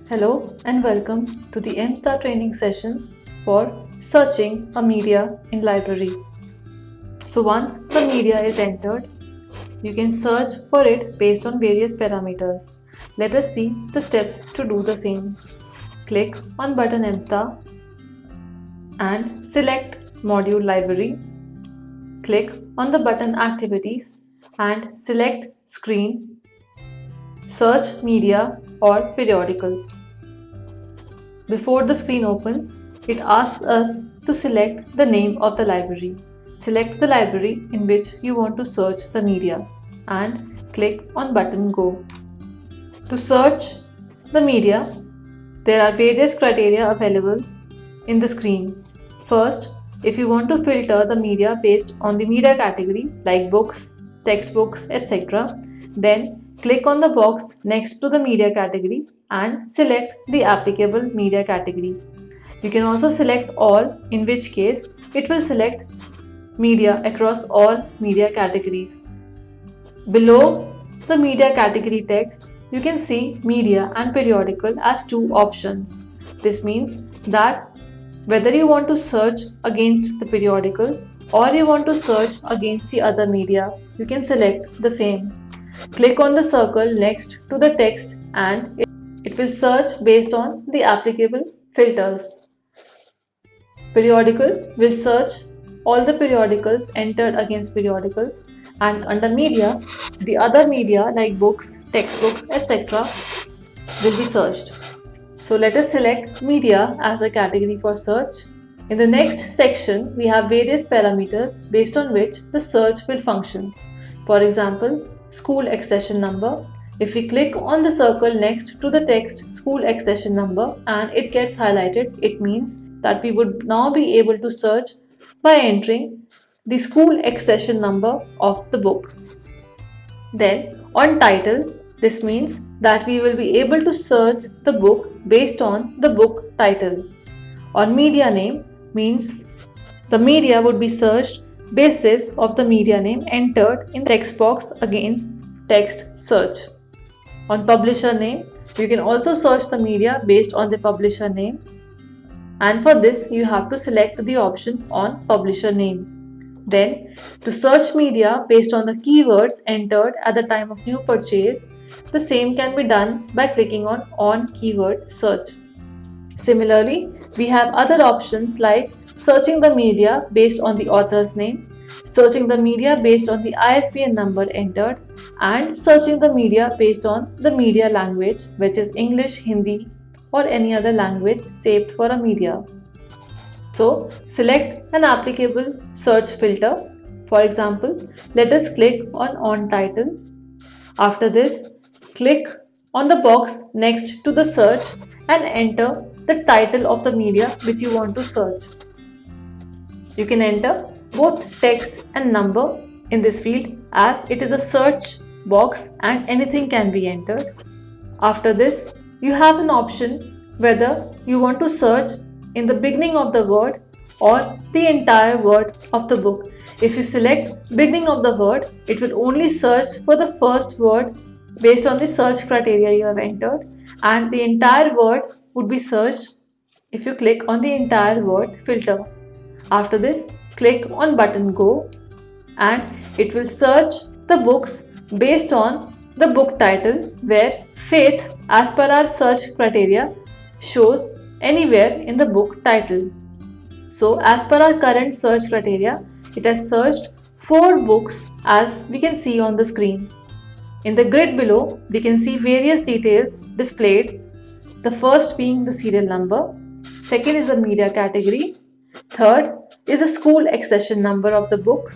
Hello and welcome to the MSTAR training session for searching a media in library. So once the media is entered, you can search for it based on various parameters. Let us see the steps to do the same. Click on button MSTAR and select module library. Click on the button activities and select screen, search media or periodicals. Before the screen opens, it asks us to select the name of the library. Select the library in which you want to search the media and click on button Go. To search the media, there are various criteria available in the screen. First, if you want to filter the media based on the media category like books, textbooks, etc., then click on the box next to the media category and select the applicable media category. You can also select all, in which case it will select media across all media categories. Below the media category text, you can see media and periodical as two options. This means that whether you want to search against the periodical or you want to search against the other media, you can select the same. Click on the circle next to the text and it will search based on the applicable filters. Periodical will search all the periodicals entered against periodicals, and under media, the other media like books, textbooks, etc. will be searched. So let us select media as a category for search. In the next section, we have various parameters based on which the search will function. For example, school accession number. If we click on the circle next to the text school accession number and it gets highlighted, it means that we would now be able to search by entering the school accession number of the book. Then on title, this means that we will be able to search the book based on the book title. On media name means the media would be searched basis of the media name entered in the text box against text search. On publisher name, you can also search the media based on the publisher name, and for this you have to select the option on publisher name. Then, to search media based on the keywords entered at the time of new purchase, the same can be done by clicking on keyword search. Similarly, we have other options like searching the media based on the author's name, searching the media based on the ISBN number entered, and searching the media based on the media language, which is English, Hindi, or any other language saved for a media. So, select an applicable search filter. For example, let us click on title. After this, click on the box next to the search and enter the title of the media which you want to search. You can enter both text and number in this field as it is a search box and anything can be entered. After this, you have an option whether you want to search in the beginning of the word or the entire word of the book. If you select beginning of the word, it will only search for the first word based on the search criteria you have entered, and the entire word would be searched if you click on the entire word filter. After this, click on button Go and it will search the books based on the book title, where faith as per our search criteria shows anywhere in the book title. So as per our current search criteria, it has searched 4 books as we can see on the screen. In the grid below, we can see various details displayed. The first being the serial number, second is the media category, third is the school accession number of the book,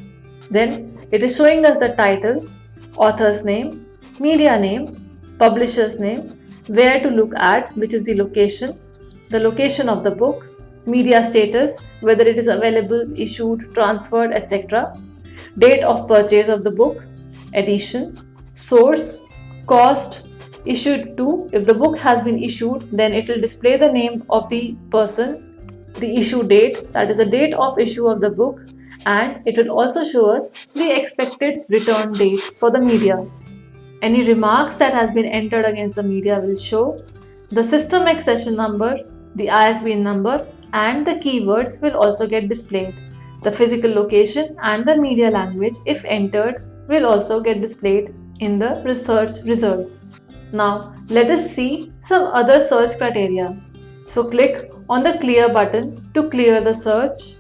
then it is showing us the title, author's name, media name, publisher's name, where to look at, which is the location of the book, media status, whether it is available, issued, transferred, etc., date of purchase of the book, edition, source, cost, issued to. If the book has been issued, then it will display the name of the person, the issue date, that is the date of issue of the book, and it will also show us the expected return date for the media. Any remarks that has been entered against the media will show. The system accession number, the ISBN number, and the keywords will also get displayed. The physical location and the media language, if entered, will also get displayed in the research results. Now, let us see some other search criteria. So, click on the clear button to clear the search,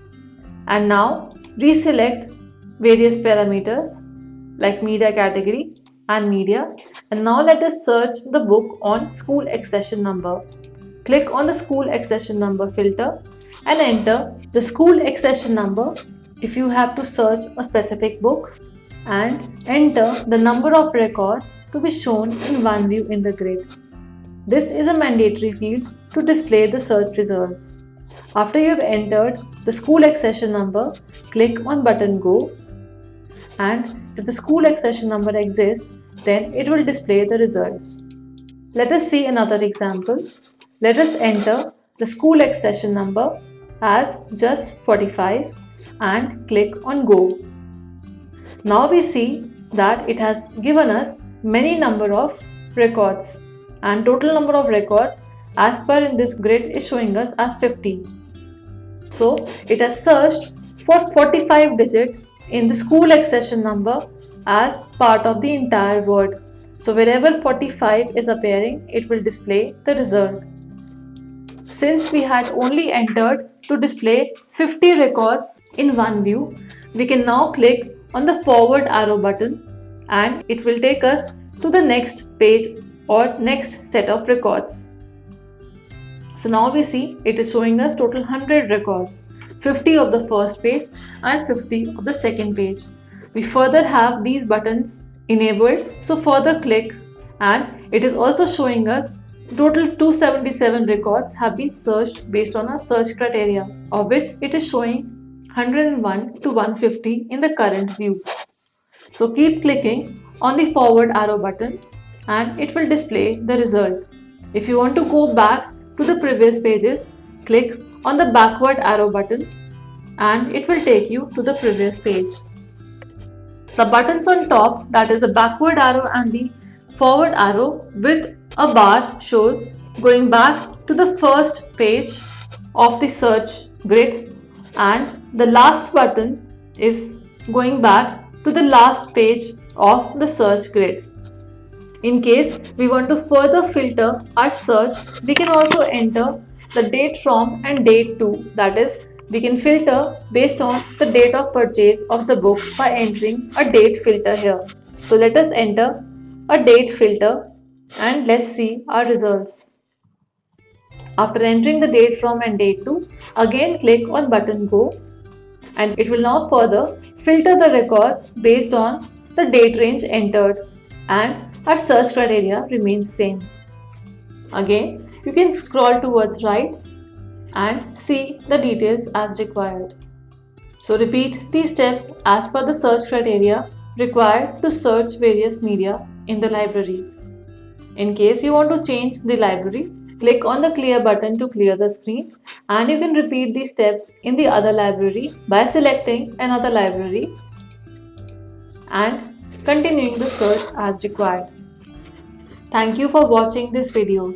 and now reselect various parameters like media category and media, and now let us search the book on school accession number. Click on the school accession number filter and enter the school accession number if you have to search a specific book, and enter the number of records to be shown in one view in the grid. This is a mandatory field to display the search results. After you have entered the school accession number, click on button Go, and if the school accession number exists, then it will display the results. Let us see another example. Let us enter the school accession number as just 45 and click on Go. Now we see that it has given us many number of records, and total number of records as per in this grid is showing us as 50. So it has searched for 45 digits in the school accession number as part of the entire word. So wherever 45 is appearing, it will display the result. Since we had only entered to display 50 records in one view, we can now click on the forward arrow button and it will take us to the next page or next set of records. So now we see it is showing us total 100 records, 50 of the first page and 50 of the second page. We further have these buttons enabled, so further click, and it is also showing us total 277 records have been searched based on our search criteria, of which it is showing 101 to 150 in the current view. So keep clicking on the forward arrow button and it will display the result. If you want to go back to the previous pages, click on the backward arrow button and it will take you to the previous page. The buttons on top, that is the backward arrow and the forward arrow with a bar, shows going back to the first page of the search grid, and the last button is going back to the last page of the search grid. In case we want to further filter our search, we can also enter the date from and date to, that is, we can filter based on the date of purchase of the book by entering a date filter here. So let us enter a date filter and let's see our results. After entering the date from and date to, again click on button Go, and it will now further filter the records based on the date range entered, and our search criteria remains same. Again, you can scroll towards right and see the details as required. So repeat these steps as per the search criteria required to search various media in the library. In case you want to change the library, click on the clear button to clear the screen, and you can repeat these steps in the other library by selecting another library and continuing the search as required. Thank you for watching this video.